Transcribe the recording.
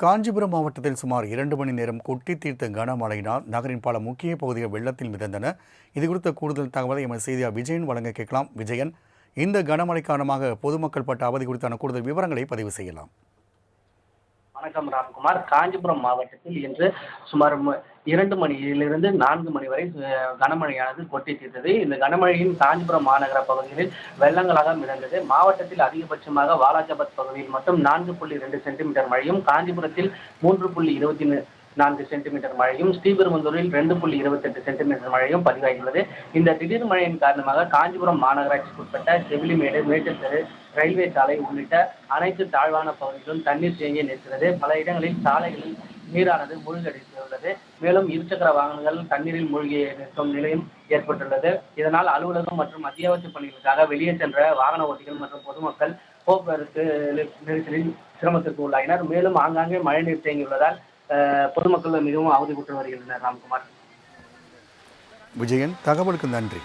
காஞ்சிபுரம் மாவட்டத்தில் சுமார் 2 மணி நேரம் கொட்டி தீர்த்த கனமழையினால் நகரின் பல முக்கிய பகுதிகள் வெள்ளத்தில் மிதந்தன. இதுகுறித்த கூடுதல் தகவலை எமது செய்தியாளர் விஜயன் வழங்க கேட்கலாம். விஜயன், இந்த கனமழை காரணமாக பொதுமக்கள் பட்ட அவதி குறித்தான கூடுதல் விவரங்களை பதிவு செய்யலாம். வணக்கம் ராம்குமார். காஞ்சிபுரம் மாவட்டத்தில் இன்று சுமார் 2 மணியிலிருந்து 4 மணி வரை கனமழையானது கொட்டி தீர்த்தது. இந்த கனமழையின் காஞ்சிபுரம் மாநகர பகுதிகளில் வெள்ளங்களாக மிதந்தது. மாவட்டத்தில் அதிகபட்சமாக வாலாஜாபாத் பகுதியில் மட்டும் 4.2 சென்டிமீட்டர் மழையும், காஞ்சிபுரத்தில் 3.24 சென்டிமீட்டர் மழையும், ஸ்ரீபெரும்புதூரில் 2.28 சென்டிமீட்டர் மழையும் பதிவாகியுள்ளது. இந்த திடீர் மழையின் காரணமாக காஞ்சிபுரம் மாநகராட்சிக்கு உட்பட்ட செவிலிமேடு, மேட்டுத்தெரு, ரயில்வே சாலை உள்ளிட்ட அனைத்து தாழ்வான பகுதிகளிலும் தண்ணீர் தேங்கி நிற்கிறது. பல இடங்களில் சாலைகளில் நீரானது மூழ்கடித்துள்ளது. மேலும் இருசக்கர வாகனங்கள் தண்ணீரில் மூழ்கி நிற்கும் நிலையும் ஏற்பட்டுள்ளது. இதனால் அலுவலகம் மற்றும் அத்தியாவசிய பணிகளுக்காக வெளியே சென்ற வாகன ஓட்டிகள் மற்றும் பொதுமக்கள் போக்குவரத்து நெரிசலில் சிரமத்திற்கு உள்ளாயினர். மேலும் ஆங்காங்கே மழைநீர் தேங்கியுள்ளதால் பொதுமக்கள் மிகவும் அவதிப்பட்டு வருகின்றனர். ராம்குமார். விஜயன், தகவலுக்கு நன்றி.